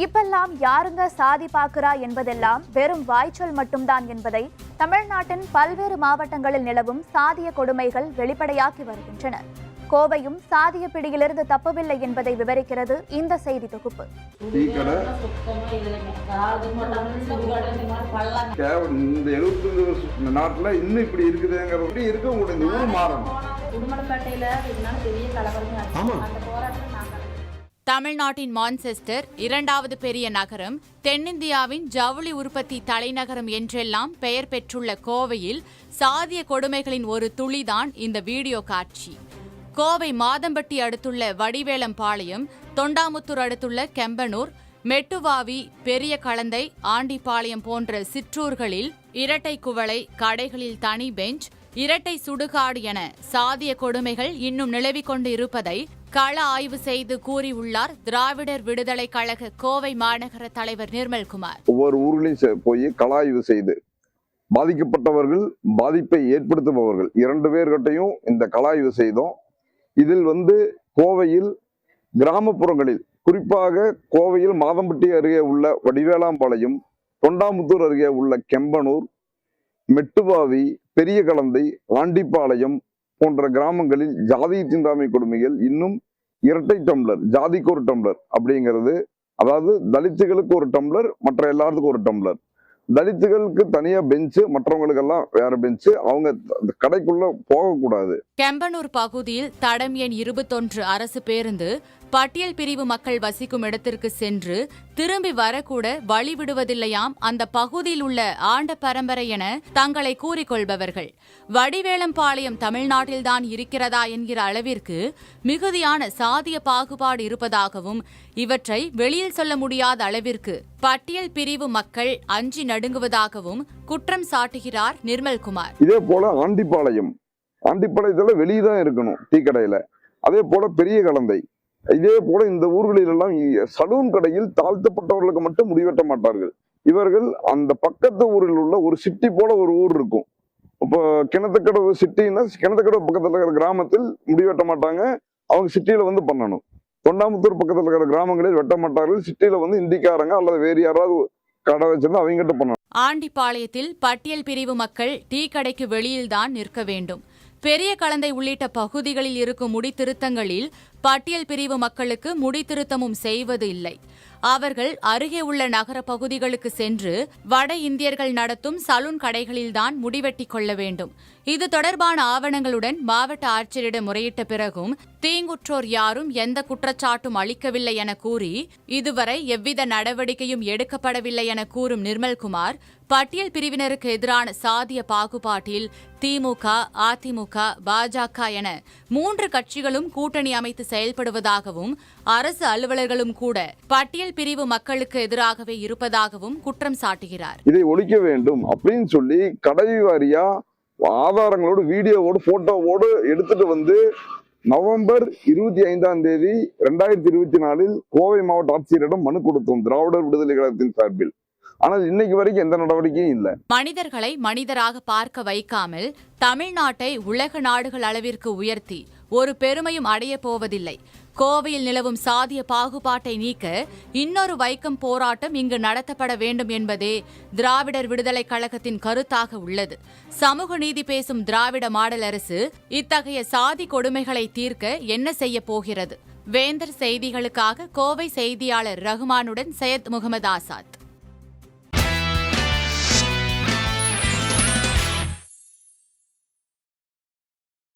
இப்பெல்லாம் யாருங்க சாதி பார்க்கிறா என்பதெல்லாம் வெறும் வாய்ச்சொல் மட்டும்தான் என்பதை தமிழ்நாட்டின் பல்வேறு மாவட்டங்களில் நிலவும் சாதிய கொடுமைகள் வெளிப்படையாக்கி வருகின்றன. கோவையும் சாதிய பிடியிலிருந்து தப்பவில்லை என்பதை விவரிக்கிறது இந்த செய்தி தொகுப்பு. தமிழ்நாட்டின் மான்செஸ்டர், இரண்டாவது பெரிய நகரம், தென்னிந்தியாவின் ஜவுளி உற்பத்தி தலைநகரம் என்றெல்லாம் பெயர் பெற்றுள்ள கோவையில் சாதிய கொடுமைகளின் ஒரு துளிதான் இந்த வீடியோ காட்சி. கோவை மாதம்பட்டி அடுத்துள்ள வடிவேலம்பாளையம், தொண்டாமுத்தூர் அடுத்துள்ள கெம்பனூர், மெட்டுவாவி, பெரிய களந்தை, ஆண்டிப்பாளையம் போன்ற சிற்றூர்களில் இரட்டை குவளை, கடைகளில் தனி பெஞ்ச், இரட்டை சுடுகாடு என சாதிய கொடுமைகள் இன்னும் நிலவிக் கொண்டு இருப்பதை கள ஆய்வு செய்து கூறியுள்ளார் திராவிடர் விடுதலை கழக கோவை மாநகர தலைவர் நிர்மல்குமார். ஒவ்வொரு ஊர்களையும் போய் கள ஆய்வு செய்து பாதிக்கப்பட்டவர்கள், பாதிப்பை ஏற்படுத்துபவர்கள் 2 பேர்கிட்டையும் இந்த கள ஆய்வு செய்தோம். இதில் கோவையில் கிராமப்புறங்களில், குறிப்பாக கோவையில் மாதம்பட்டி அருகே உள்ள வடிவேலாம்பாளையம், தொண்டாமுத்தூர் அருகே உள்ள கெம்பனூர், மெட்டுவாவி, பெரிய களந்தை, ஆண்டிப்பாளையம் போன்ற கிராமங்களில் ஜாதி தீண்டாமை கொடுமைகள் இன்னும் இரட்டை டம்ளர், ஜாதிக்கு ஒரு டம்ளர் அப்படிங்கிறது, அதாவது தலித்துகளுக்கு ஒரு டம்ளர், மற்ற எல்லாத்துக்கும் ஒரு டம்ளர், தலித்துகளுக்கு தனியா பெஞ்சு, மற்றவங்களுக்கெல்லாம் வேற பெஞ்சு, அவங்க கடைக்குள்ள போகக்கூடாது. கெம்பனூர் பகுதியில் தடம் எண் 21 அரசு பேருந்து பட்டியல் பிரிவு மக்கள் வசிக்கும் இடத்திற்கு சென்று திரும்பி வரக்கூட வழி விடுவதில்லையாம் அந்த பகுதியில் உள்ள ஆண்ட பரம்பரை என தங்களை கூறிக்கொள்பவர்கள். வடிவேலம்பாளையம் தமிழ்நாட்டில்தான் இருக்கிறதா என்கிற அளவிற்கு மிகுதியான சாதிய பாகுபாடு இருப்பதாகவும், இவற்றை வெளியில் சொல்ல முடியாத அளவிற்கு பட்டியல் பிரிவு மக்கள் அஞ்சி நடுங்குவதாகவும் குற்றம் சாட்டுகிறார் நிர்மல்குமார். இதே போல ஆண்டிப்பாளையத்துல வெளியதான் இருக்கணும் டீ கடையில. அதே போல பெரிய களந்தை, இதே போல இந்த ஊர்களில் எல்லாம் சலூன் கடையில் தாழ்த்தப்பட்டவர்களுக்கு மட்டும் முடிவெட்ட மாட்டார்கள். இவர்கள் அந்த பக்கத்து ஊரில் உள்ள ஒரு சிட்டி போல ஒரு ஊர் இருக்கும். இப்போ கிணத்துக்கடவு சிட்டின்னா, கிணத்துக்கடவு பக்கத்துல இருக்கிற கிராமத்தில் முடிவெட்ட மாட்டாங்க, அவங்க சிட்டியில பண்ணணும். தொண்டாமுத்தூர் பக்கத்துல இருக்கிற கிராமங்களில் வெட்ட மாட்டார்கள். சிட்டியில இந்திக்காரங்க அல்லது வேறு யாராவது கடை வச்சிருந்தா அவங்க கிட்ட பண்ணணும். ஆண்டிப்பாளையத்தில் பட்டியல் பிரிவு மக்கள் டீ கடைக்கு வெளியில்தான் நிற்க வேண்டும். பெரிய களந்தை உள்ளிட்ட பகுதிகளில் இருக்கும் முடித்திருத்தங்களில் பட்டியல் பிரிவு மக்களுக்கு முடித்திருத்தமும் செய்வது இல்லை. அவர்கள் அருகே உள்ள நகர பகுதிகளுக்கு சென்று வட இந்தியர்கள் நடத்தும் சலூன் கடைகளில்தான் முடிவெட்டி கொள்ள வேண்டும். இது தொடர்பான ஆவணங்களுடன் மாவட்ட ஆட்சியரிடம் முறையிட்ட பிறகும் தீங்குற்றோர் யாரும் எந்த குற்றச்சாட்டும் அளிக்கவில்லை என கூறி இதுவரை எவ்வித நடவடிக்கையும் எடுக்கப்படவில்லை என கூறும் நிர்மல்குமார், பட்டியல் பிரிவினருக்கு எதிரான சாதிய பாகுபாட்டில் திமுக, அதிமுக, பாஜக என 3 கட்சிகளும் கூட்டணி அமைத்து செயல்படுவதாகவும், அரசு அலுவலர்களும் கூட பட்டியல் பிரிவு மக்களுக்கு எதிராகவே இருப்பதாகவும் குற்றம் சாட்டுகிறார். இதை ஒழிக்க வேண்டும் அப்படின்னு சொல்லி கடை வாரியா ஆதாரங்களோடு, வீடியோவோடு, போட்டோவோடு எடுத்துட்டு நவம்பர் 25ஆம் தேதி 2024 கோவை மாவட்ட ஆட்சியரிடம் மனு கொடுத்தோம் திராவிடர் விடுதலை கழகத்தின் சார்பில். ஆனால் இன்னைக்கு வரைக்கும் எந்த நடவடிக்கையும் இல்லை. மனிதர்களை மனிதராக பார்க்க வைக்காமல் தமிழ்நாட்டை உலக நாடுகள் அளவிற்கு உயர்த்தி ஒரு பெருமையும் அடைய போவதில்லை. கோவையில் நிலவும் சாதிய பாகுபாட்டை நீக்க இன்னொரு வைக்கம் போராட்டம் இங்கு நடத்தப்பட வேண்டும் என்பதே திராவிடர் விடுதலை கழகத்தின் கருத்தாக உள்ளது. சமூக நீதி பேசும் திராவிட மாடல் அரசு இத்தகைய சாதி கொடுமைகளை தீர்க்க என்ன செய்ய போகிறது? வேந்தர் செய்திகளுக்காக கோவை செய்தியாளர் ரகுமானுடன் சையத் முகமது ஆசாத்.